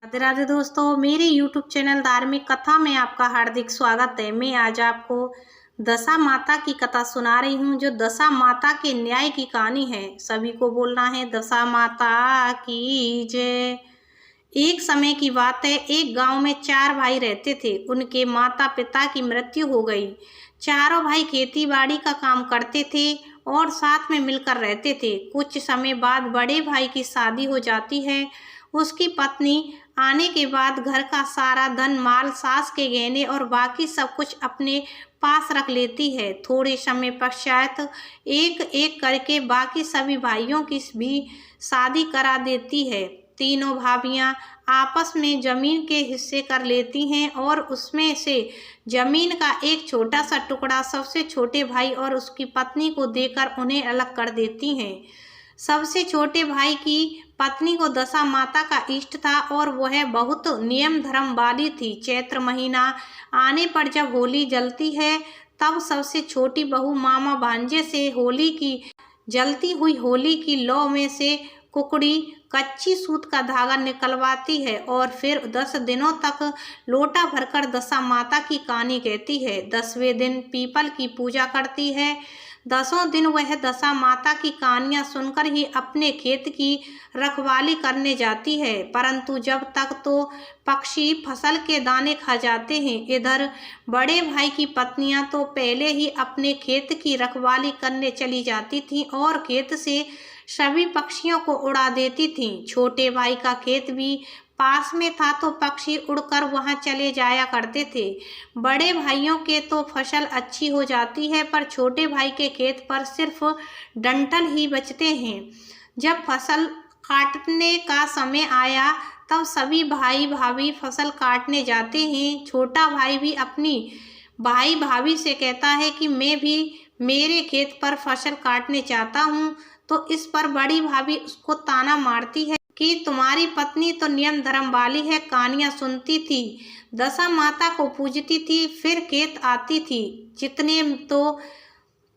राधे राधे दोस्तों, मेरे YouTube channel धार्मिक कथा में आपका हार्दिक स्वागत है। मैं आज आपको दशा माता की कथा सुना रही हूँ, जो दशा माता के न्याय की कहानी है। सभी को बोलना है दशा माता की जय। एक समय की बात है, एक गांव में 4 भाई रहते थे। उनके माता पिता की मृत्यु हो गई। चारों भाई खेती बाड़ी का काम करते थे और साथ में मिलकर रहते थे। कुछ समय बाद बड़े भाई की शादी हो जाती है। उसकी पत्नी आने के बाद घर का सारा धन माल, सास के गहने और बाकी सब कुछ अपने पास रख लेती है। थोड़े समय पश्चात एक एक करके बाकी सभी भाइयों की भी शादी करा देती है। तीनों भाभियां आपस में जमीन के हिस्से कर लेती हैं और उसमें से जमीन का एक छोटा सा टुकड़ा सबसे छोटे भाई और उसकी पत्नी को देकर उन्हें अलग कर देती हैं। सबसे छोटे भाई की पत्नी को दशा माता का इष्ट था और वह बहुत नियम धर्म वाली थी। चैत्र महीना आने पर जब होली जलती है, तब सबसे छोटी बहू मामा भांजे से जलती हुई होली की लौ में से कुकड़ी कच्ची सूत का धागा निकलवाती है और फिर 10 दिनों तक लोटा भरकर दशा माता की कहानी कहती है। 10वें दिन पीपल की पूजा करती है। 10 दिन वह दशा माता की कहानियां सुनकर ही अपने खेत की रखवाली करने जाती है, परंतु जब तक तो पक्षी फसल के दाने खा जाते हैं। इधर बड़े भाई की पत्नियां तो पहले ही अपने खेत की रखवाली करने चली जाती थीं और खेत से सभी पक्षियों को उड़ा देती थीं। छोटे भाई का खेत भी पास में था तो पक्षी उड़कर वहां चले जाया करते थे। बड़े भाइयों के तो फसल अच्छी हो जाती है, पर छोटे भाई के खेत पर सिर्फ डंठल ही बचते हैं। जब फसल काटने का समय आया, तब सभी भाई भाभी फसल काटने जाते हैं। छोटा भाई भी अपनी भाई भाभी से कहता है कि मैं भी मेरे खेत पर फसल काटने चाहता हूँ, तो इस पर बड़ी भाभी उसको ताना मारती है कि तुम्हारी पत्नी तो नियम धर्म वाली है, कहानियां सुनती थी, दशा माता को पूजती थी, फिर खेत आती थी, जितने तो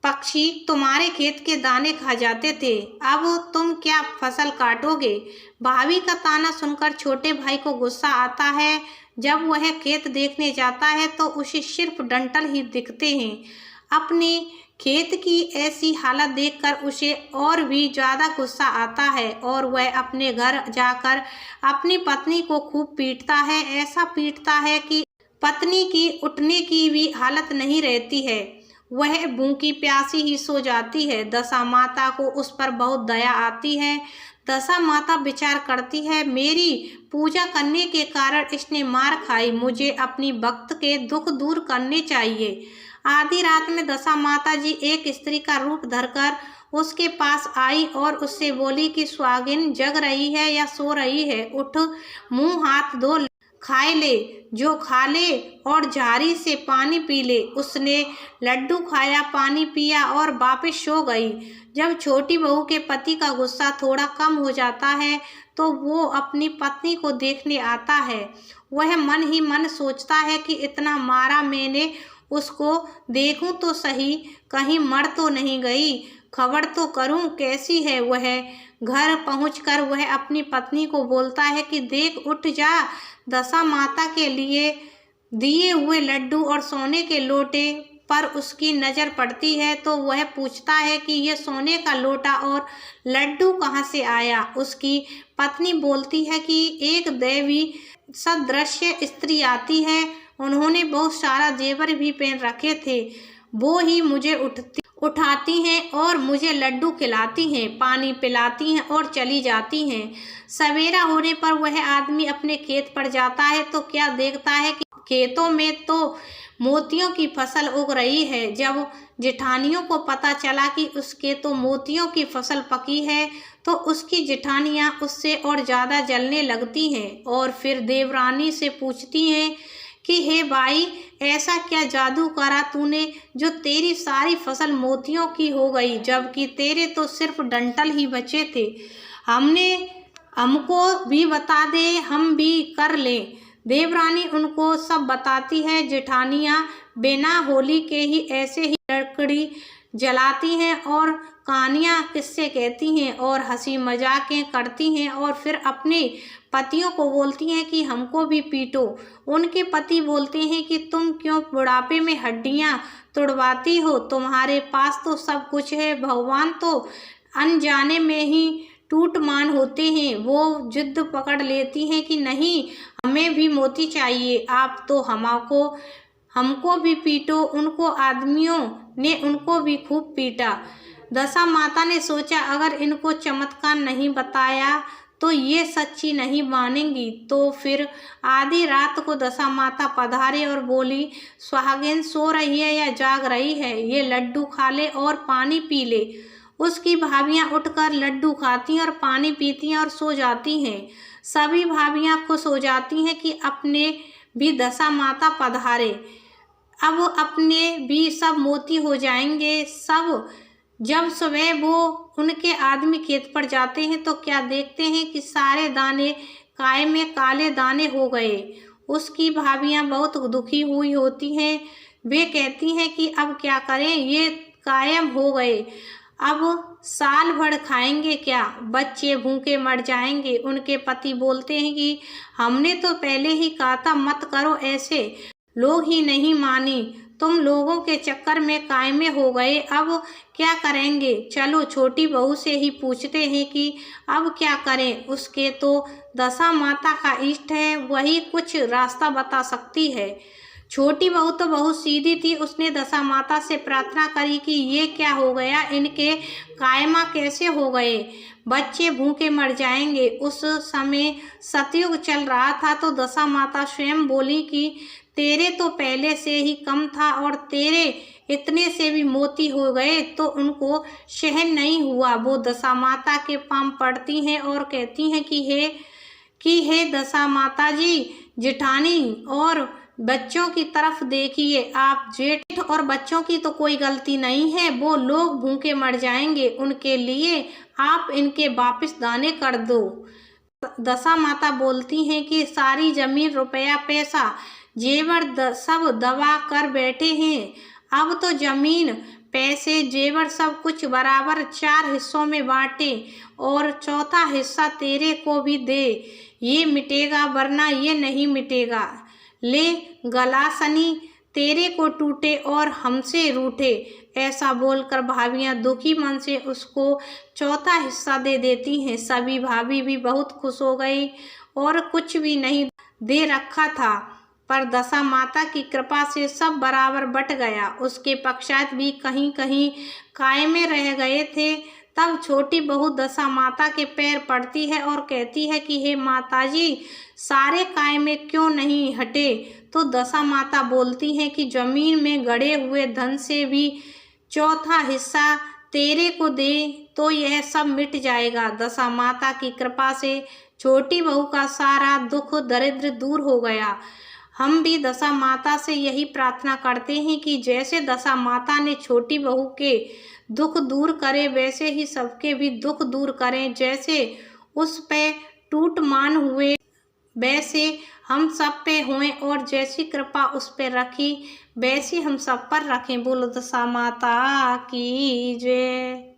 पक्षी तुम्हारे खेत के दाने खा जाते थे, अब तुम क्या फसल काटोगे। भाभी का ताना सुनकर छोटे भाई को गुस्सा आता है। जब वह खेत देखने जाता है तो उसे सिर्फ डंठल ही दिखते हैं। अपने खेत की ऐसी हालत देखकर उसे और भी ज़्यादा गुस्सा आता है और वह अपने घर जाकर अपनी पत्नी को खूब पीटता है। ऐसा पीटता है कि पत्नी की उठने की भी हालत नहीं रहती है, वह भूखी प्यासी ही सो जाती है। दशा माता को उस पर बहुत दया आती है। दशा माता विचार करती है, मेरी पूजा करने के कारण इसने मार खाई, मुझे अपनी भक्त के दुख दूर करने चाहिए। आधी रात में दशा माता जी एक स्त्री का रूप धरकर उसके पास आई और उससे बोली कि सुहागिन जग रही है या सो रही है, उठ मुंह हाथ धो, खाए ले, जो खा ले और झाड़ी से पानी पी ले। उसने लड्डू खाया, पानी पिया और वापस सो गई। जब छोटी बहू के पति का गुस्सा थोड़ा कम हो जाता है तो वो अपनी पत्नी को देखने आता है। वह मन ही मन सोचता है कि इतना मारा मैंने उसको, देखूं तो सही कहीं मर तो नहीं गई, खबर तो करूं कैसी है वह। घर पहुंचकर वह अपनी पत्नी को बोलता है कि देख, उठ जा, दशा माता के लिए दिए हुए लड्डू और सोने के लोटे पर उसकी नज़र पड़ती है तो वह पूछता है कि यह सोने का लोटा और लड्डू कहाँ से आया। उसकी पत्नी बोलती है कि एक देवी सदृश स्त्री आती है, उन्होंने बहुत सारा जेवर भी पहन रखे थे, वो ही मुझे उठाती हैं और मुझे लड्डू खिलाती हैं, पानी पिलाती हैं और चली जाती हैं। सवेरा होने पर वह आदमी अपने खेत पर जाता है तो क्या देखता है कि खेतों में तो मोतियों की फसल उग रही है। जब जेठानियों को पता चला कि उसके तो मोतियों की फसल पकी है तो उसकी जेठानियां उससे और ज़्यादा जलने लगती हैं और फिर देवरानी से पूछती हैं कि हे भाई, ऐसा क्या जादू करा तूने जो तेरी सारी फसल मोतियों की हो गई, जबकि तेरे तो सिर्फ डंठल ही बचे थे। हमको भी बता दे, हम भी कर लें। देवरानी उनको सब बताती है। जेठानियाँ बिना होली के ही ऐसे ही लकड़ी जलाती हैं और कहानियाँ किस्से कहती हैं और हंसी मजाकें करती हैं और फिर अपने पतियों को बोलती हैं कि हमको भी पीटो। उनके पति बोलते हैं कि तुम क्यों बुढ़ापे में हड्डियां तुड़वाती हो, तुम्हारे पास तो सब कुछ है, भगवान तो अनजाने में ही टूटमान होते हैं। वो जिद पकड़ लेती हैं कि नहीं, हमें भी मोती चाहिए, आप तो हमको भी पीटो। उनको आदमियों ने उनको भी खूब पीटा। दशा माता ने सोचा अगर इनको चमत्कार नहीं बताया तो ये सच्ची नहीं मानेंगी। तो फिर आधी रात को दशा माता पधारे और बोली, सुहागिन सो रही है या जाग रही है, ये लड्डू खा ले और पानी पी ले। उसकी भाभियां उठकर लड्डू खाती और पानी पीती और सो जाती हैं। सभी भाभियां खुश हो जाती हैं कि अपने भी दशा माता पधारे, अब अपने भी सब मोती हो जाएंगे। सब जब सुबह वो उनके आदमी खेत पर जाते हैं तो क्या देखते हैं कि सारे दाने काय में काले दाने हो गए। उसकी भाभियां बहुत दुखी हुई होती हैं। वे कहती हैं कि अब क्या करें, ये कायम हो गए, अब साल भर खाएंगे क्या, बच्चे भूखे मर जाएंगे। उनके पति बोलते हैं कि हमने तो पहले ही कहा था मत करो ऐसे, लोग ही नहीं मानी, तुम लोगों के चक्कर में कायमे हो गए, अब क्या करेंगे। चलो छोटी बहू से ही पूछते हैं कि अब क्या करें, उसके तो दशा माता का इष्ट है, वही कुछ रास्ता बता सकती है। छोटी बहू तो बहुत सीधी थी, उसने दशा माता से प्रार्थना करी कि ये क्या हो गया, इनके कायमा कैसे हो गए, बच्चे भूखे मर जाएंगे। उस समय सतयुग चल रहा था तो दशा माता स्वयं बोली कि तेरे तो पहले से ही कम था और तेरे इतने से भी मोती हो गए तो उनको सहन नहीं हुआ। वो दशा माता के पांव पड़ती हैं और कहती हैं कि हे दशा माता जी, जेठानी और बच्चों की तरफ देखिए, आप जेठ और बच्चों की तो कोई गलती नहीं है, वो लोग भूखे मर जाएंगे, उनके लिए आप इनके वापस दाने कर दो। दशा माता बोलती हैं कि सारी जमीन रुपया पैसा जेवर सब दबा कर बैठे हैं, अब तो जमीन पैसे जेवर सब कुछ बराबर 4 हिस्सों में बांटे और चौथा हिस्सा तेरे को भी दे, ये मिटेगा वरना ये नहीं मिटेगा। ले गलासनी, तेरे को टूटे और हमसे रूठे। ऐसा बोलकर भाभियां दुखी मन से उसको चौथा हिस्सा दे देती हैं। सभी भाभी भी बहुत खुश हो गई और कुछ भी नहीं दे रखा था, पर दशा माता की कृपा से सब बराबर बट गया। उसके पश्चात भी कहीं कहीं कायमे रह गए थे। तब छोटी बहू दशा माता के पैर पड़ती है और कहती है कि हे माताजी, सारे कायमे क्यों नहीं हटे। तो दशा माता बोलती हैं कि जमीन में गड़े हुए धन से भी चौथा हिस्सा तेरे को दे तो यह सब मिट जाएगा। दशा माता की कृपा से छोटी बहू का सारा दुख दरिद्र दूर हो गया। हम भी दशा माता से यही प्रार्थना करते हैं कि जैसे दशा माता ने छोटी बहू के दुख दूर करे वैसे ही सबके भी दुख दूर करें। जैसे उस पे टूट मान हुए वैसे हम सब पे हुए और जैसी कृपा उस पे रखी वैसी हम सब पर रखें। बोलो दशा माता की जय।